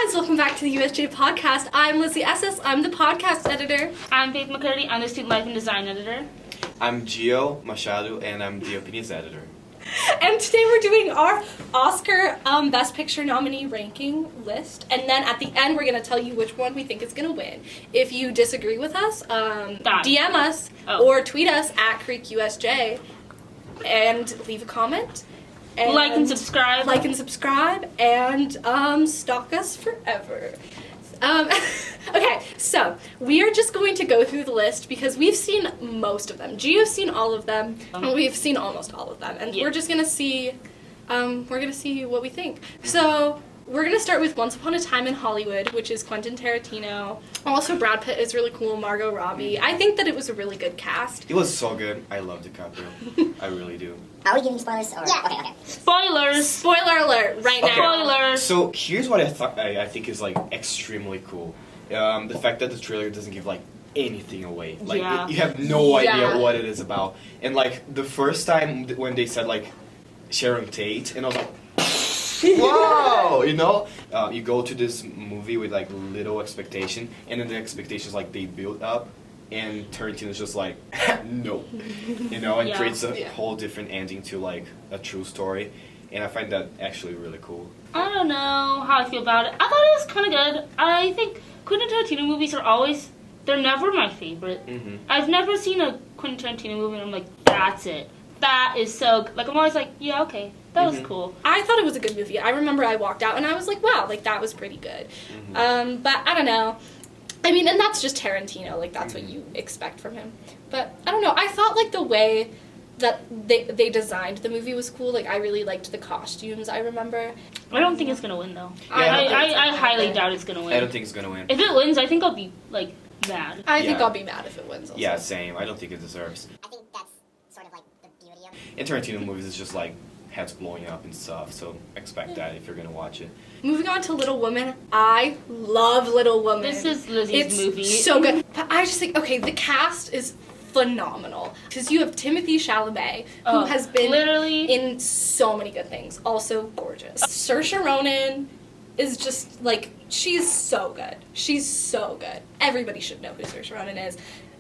guys, welcome back to the USJ podcast. I'm Lizzie Esses. I'm the podcast editor. I'm Faith McCurdy. I'm the student life and design editor. I'm Gio Machado, and I'm the opinions editor. And today we're doing our Oscar Best Picture nominee ranking list. And then at the end, we're going to tell you which one we think is going to win. If you disagree with us, DM us or tweet us at CreekUSJ and leave a comment. And like and subscribe. And stalk us forever. Okay, so we are just going to go through the list because we've seen most of them. Gio's seen all of them. We've seen almost all of them, and we're just gonna see. What we think. So we're gonna start with Once Upon a Time in Hollywood, which is Quentin Tarantino. Also, Brad Pitt is really cool. Margot Robbie. I think that it was a really good cast. It was so good. I love DiCaprio. I really do. Are we giving spoilers? Or? Yeah. Okay. Spoilers. Spoiler alert! Right now. Spoilers. So here's what I think is like extremely cool. The fact that the trailer doesn't give like anything away. Like you have no idea what it is about. And like the first time when they said like Sharon Tate, and I was like, whoa, you know, you go to this movie with like little expectation, and then the expectations like they build up, and Tarantino's just like, no, you know, and creates a whole different ending to like a true story, and I find that actually really cool. I don't know how I feel about it. I thought it was kind of good. I think Quentin Tarantino movies they're never my favorite. Mm-hmm. I've never seen a Quentin Tarantino movie and I'm like, that's it. That is so good. Like, I'm always like, yeah, okay, that was cool. I thought it was a good movie. I remember I walked out and I was like, wow, like that was pretty good. But I don't know. I mean, and that's just Tarantino. Like, that's what you expect from him. But I don't know. I thought like the way that they designed the movie was cool. Like, I really liked the costumes, I remember. I don't think it's going to win, though. Yeah, I highly doubt it's going to win. I don't think it's gonna win. If it wins, I think I'll be, like, mad. I think I'll be mad if it wins also. Yeah, same. I don't think it deserves. I think that's sort of like the beauty of it. In Tarantino movies, it's just like heads blowing up and stuff, so expect that if you're gonna watch it. Moving on to Little Woman, I love Little Woman. This is Lizzie's movie. It's so good. But I just think, okay, the cast is phenomenal. Because you have Timothée Chalamet, who has been literally in so many good things. Also gorgeous. Saoirse Ronan is just, like, she's so good. She's so good. Everybody should know who Saoirse Ronan is.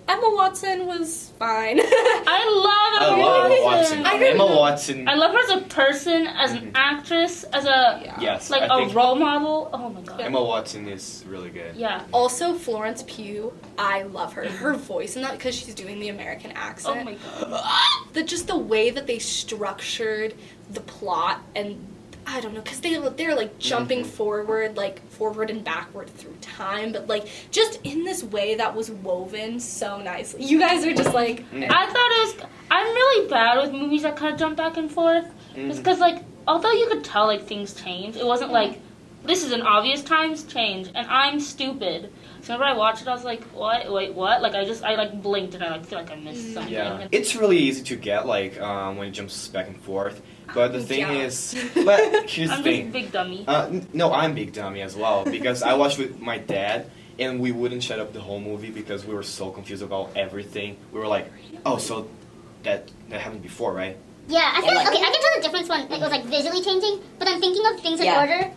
Emma Watson was fine. I love Emma Watson. Emma Watson. I love her as a person, as an actress, as a Yes, like I a think role model. Oh my god. Emma Watson is really good. Yeah. Also, Florence Pugh, I love her. Her voice in that, because she's doing the American accent. Oh my god. Just the way that they structured the plot, and I don't know, because they're like jumping forward and backward through time, but like just in this way that was woven so nicely. You guys are just like, I'm really bad with movies that kind of jump back and forth. It's because like, although you could tell like things change, it wasn't like, this is an obvious times change, and I'm stupid. So whenever I watched it, I was like, what? Wait, what? Like, I blinked and I like feel like I missed something. Yeah, it's really easy to get like when it jumps back and forth. But the thing is, but here's the thing. I'm just big dummy. No, I'm big dummy as well, because I watched with my dad, and we wouldn't shut up the whole movie because we were so confused about everything. We were like, oh, so that happened before, right? Yeah, I feel like, okay, I can tell the difference when it was like visually changing, but I'm thinking of things in order.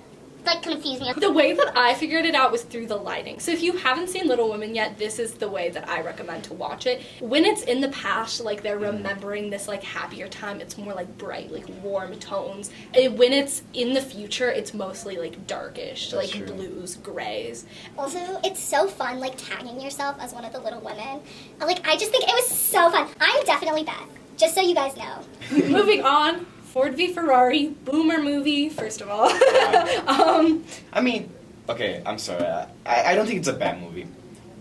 Like confused me. The way that I figured it out was through the lighting. So if you haven't seen Little Women yet, this is the way that I recommend to watch it. When it's in the past, like they're remembering this like happier time, it's more like bright, like warm tones. And when it's in the future, it's mostly like darkish, That's like true. blues, grays. Also, it's so fun, like, tagging yourself as one of the Little Women. Like, I just think it was so fun. I'm definitely Beth, just so you guys know. Moving on, Ford v Ferrari, boomer movie, first of all. I mean, okay, I'm sorry. I don't think it's a bad movie,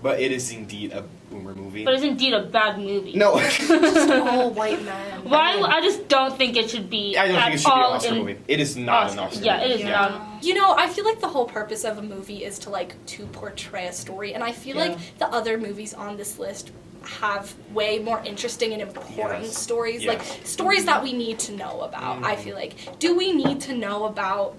but it is indeed a boomer movie. But it's indeed a bad movie. No. All white men. Why? I just don't think it should be. I don't at think it should be an all Oscar movie. It is not an Oscar Yeah, movie. it is not. You know, I feel like the whole purpose of a movie is to portray a story, and I feel like the other movies on this list have way more interesting and important stories, like stories that we need to know about. I feel like, do we need to know about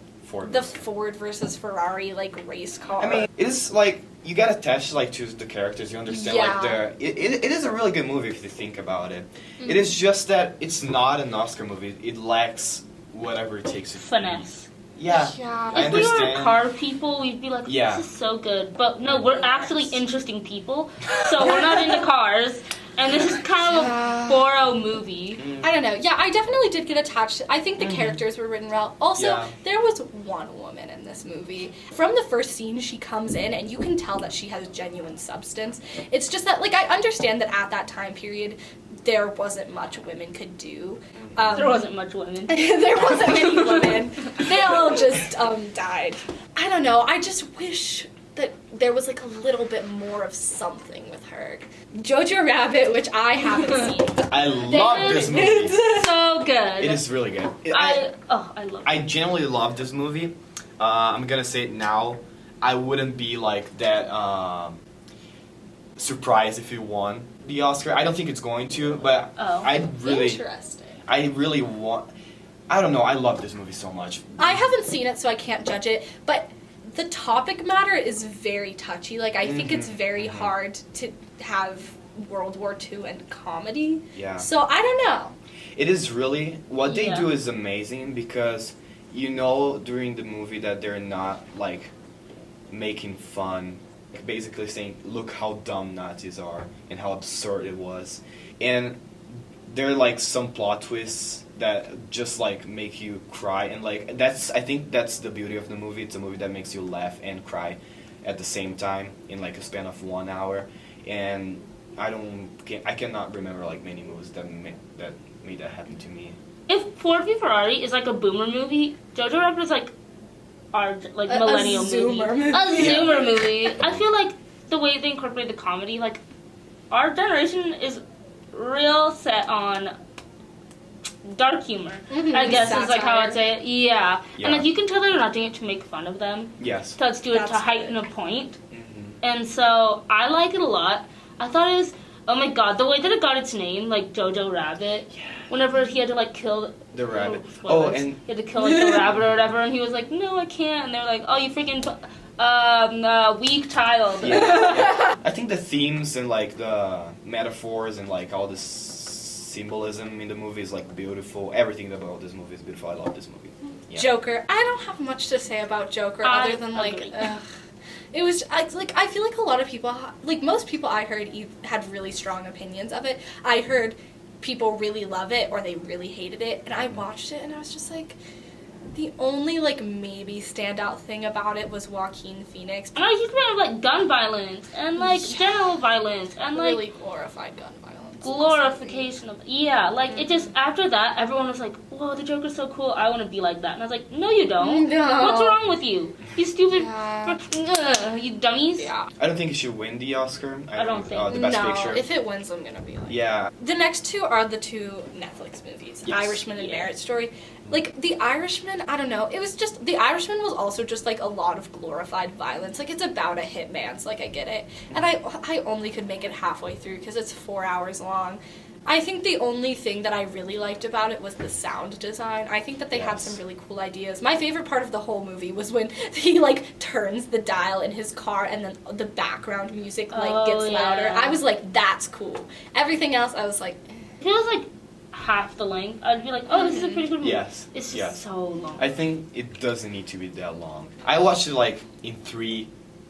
the Ford versus Ferrari like race car? I mean, it is like you get attached like to the characters. You understand like it is a really good movie if you think about it. It is just that it's not an Oscar movie. It lacks whatever it takes. Finesse. Yeah. Yeah. I If we were understand. car people, we'd be like, Yeah. this is so good. But no, we're actually interesting people, so we're not into cars. And this is kind of a Boro movie. I don't know. Yeah, I definitely did get attached. I think the characters were written well. Also, Yeah. there was one woman in this movie. From the first scene, she comes in, and you can tell that she has genuine substance. It's just that, like, I understand that at that time period, there wasn't much women could do. There wasn't much women. There wasn't many women. They all just died. I don't know. I just wish that there was like a little bit more of something with her. Jojo Rabbit, which I haven't seen. I love this movie. So good. It is really good. I love it. I genuinely love this movie. I'm gonna say it now. I wouldn't be like that surprised if it won the Oscar. I don't think it's going to, but I really want. I don't know. I love this movie so much. I haven't seen it, so I can't judge it. But the topic matter is very touchy. Like, I think it's very hard to have World War II and comedy. Yeah. So I don't know. It is really what they Yeah. do is amazing because you know during the movie that they're not like making fun, basically saying look how dumb Nazis are and how absurd it was, and there are like some plot twists that just like make you cry, and like I think that's the beauty of the movie. It's a movie that makes you laugh and cry at the same time in like a span of 1 hour, and I cannot remember like many movies that made that happen to me. If Ford v Ferrari is like a boomer movie, Jojo Rabbit is like our like millennial movie. A zoomer movie. I feel like the way they incorporate the comedy, like our generation is real set on dark humor. I guess is like how I'd say it. Yeah. And like you can tell they're not doing it to make fun of them. Yes. So let's do it to heighten a point. And so I like it a lot. I thought it was, oh my god, the way that it got its name, like Jojo Rabbit, whenever he had to like kill The rabbit. spoilers, And he had to kill like the rabbit or whatever, and he was like, no, I can't. And they were like, oh, you freaking weak child. yeah. I think the themes and like the metaphors and like all this symbolism in the movie is like beautiful. Everything about this movie is beautiful. I love this movie. Yeah. Joker. I don't have much to say about Joker other than like, agree. it was I feel like a lot of people, like most people I heard had really strong opinions of it. I heard people really love it or they really hated it, and I watched it and I was just like, the only like maybe standout thing about it was Joaquin Phoenix. And I was a fan of like gun violence and like general violence and like really glorified gun violence. glorification of like it just after that everyone was like, whoa, the Joker's so cool, I want to be like that. And I was like, no you don't. No. What's wrong with you, you stupid you dummies. Yeah. I don't think it should win the Oscar. I don't think. the Best No, Picture. if it wins, I'm gonna be like. Yeah. The next two are the two Netflix movies, Yes. Irishman and Marriage Story. Like, The Irishman, I don't know, it was just, The Irishman was also just, like, a lot of glorified violence. Like, it's about a hitman, so, like, I get it. And I only could make it halfway through because it's 4 hours long. I think the only thing that I really liked about it was the sound design. I think that they had some really cool ideas. My favorite part of the whole movie was when he, like, turns the dial in his car and then the background music, like, gets louder. I was like, that's cool. Everything else, I was like, If it was like half the length, I'd be like, oh, this is a pretty good movie. Yes. It's just so long. I think it doesn't need to be that long. I watched it like in 3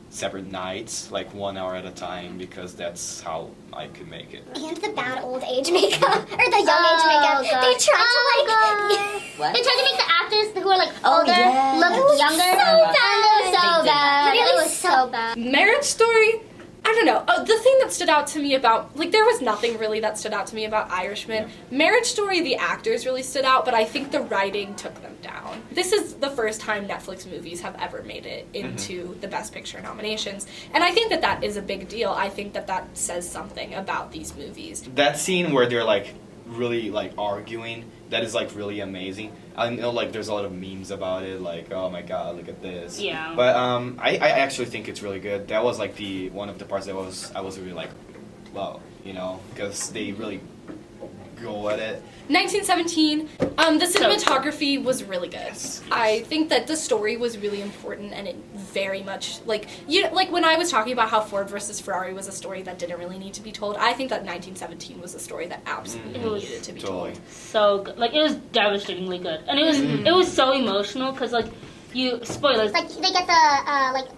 separate nights, like 1 hour at a time, because that's how I could make it. And the bad old age makeup, or the young age makeup. God. They tried to What? They tried to make the actors who are like Oh, older yeah. look It was younger. so And bad. it was so bad. Really It was so bad. Marriage Story, I don't know. The thing that stood out to me about, like, there was nothing really that stood out to me about Irishman. Marriage Story, the actors really stood out, but I think the writing took them down. This is the first time Netflix movies have ever made it into the Best Picture nominations, and I think that that is a big deal. I think that that says something about these movies. That scene where they're like really like arguing, that is like really amazing. I know like there's a lot of memes about it, like, oh my god, look at this. Yeah. But I actually think it's really good. That was like the one of the parts that I was really like, wow, you know, because they really go at it. 1917, the cinematography was really good. Yes. I think that the story was really important, and it very much, like when I was talking about how Ford versus Ferrari was a story that didn't really need to be told, I think that 1917 was a story that absolutely needed to be Totally. told. So good. Like, it was devastatingly good. And it was so emotional because, like, spoilers. Like they get the like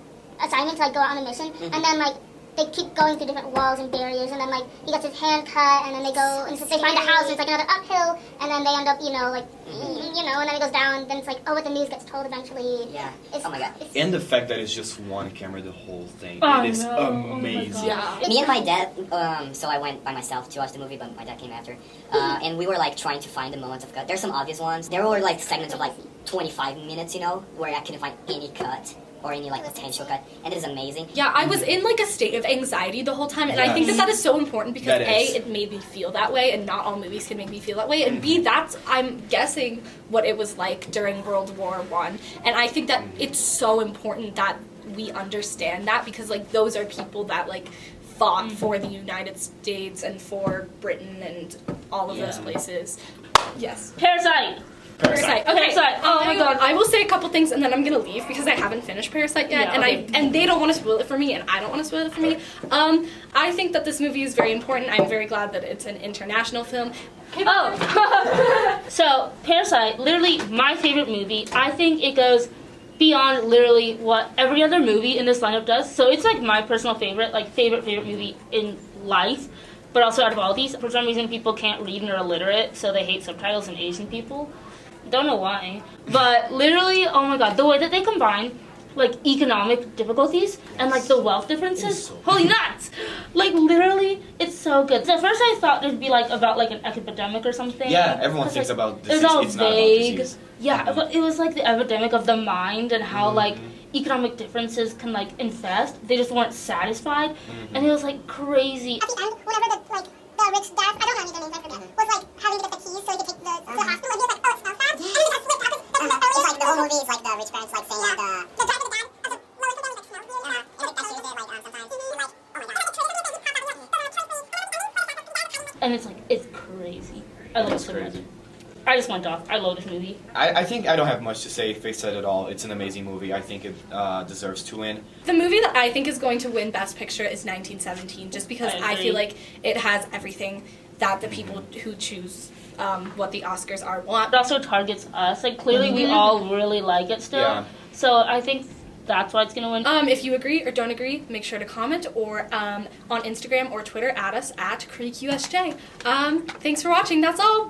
assignment to like go out on a mission, and then like they keep going through different walls and barriers, and then like he gets his hand cut, and then they go and they find a house, and it's like another uphill, and then they end up, like, and then it goes down. Then it's like, oh, but the news gets told eventually. Yeah. Oh my god. And the fact that it's just one camera, the whole thing, Oh, it is no. Oh my amazing. God. Yeah. Me and my dad, so I went by myself to watch the movie, but my dad came after. And we were like trying to find the moments of cut. There's some obvious ones. There were like segments of like 25 minutes, where I couldn't find any cut or any like potential cut, and it is amazing. Yeah, I was in like a state of anxiety the whole time, and I think that is so important because That is. A, it made me feel that way, and not all movies can make me feel that way, and B, that's, I'm guessing, what it was like during World War I, and I think that it's so important that we understand that, because like those are people that like fought for the United States and for Britain and all of those places. Yes. Parasite. Parasite. Okay. Parasite. Oh my god. I will say a couple things and then I'm gonna leave because I haven't finished Parasite yet, Yeah, and okay. and they don't want to spoil it for me, and I don't want to spoil it for me. I think that this movie is very important. I'm very glad that it's an international film. Oh. So, Parasite, literally my favorite movie. I think it goes beyond literally what every other movie in this lineup does. So it's like my personal favorite, like favorite movie in life. But also out of all these, for some reason people can't read and are illiterate, so they hate subtitles and Asian people. Don't know why. But literally, oh my god, the way that they combine like economic difficulties and like the wealth differences. So Holy nuts! Like literally, it's so good. So at first I thought it'd be like about like an epidemic or something. Yeah, everyone 'Cause, thinks like, about it disease. was all It's not about vague. disease. Yeah, but it was like the epidemic of the mind and how like economic differences can like infest. They just weren't satisfied, and it was like crazy. At the end, whenever the rich dad, I don't know any of their names, I forget, was like having to get the keys so he could take the hospital, and he was like, oh, it smells bad. And he got split out. It's like the whole movie is like the rich parents like saying that the dad was like, no, it's like smells weird. And like that shit is there like sometimes. And like, oh my god. And it's like it's crazy. I love it so much. crazy. I just went off. I love this movie. I think I don't have much to say. Faith said it all. It's an amazing movie. I think it deserves to win. The movie that I think is going to win Best Picture is 1917, just because I I agree. feel like it has everything that the people who choose what the Oscars are want. It also targets us. Like clearly, we all really like it still. Yeah. So I think that's why it's gonna win. If you agree or don't agree, make sure to comment or on Instagram or Twitter at us at CreekUSJ. Thanks for watching. That's all.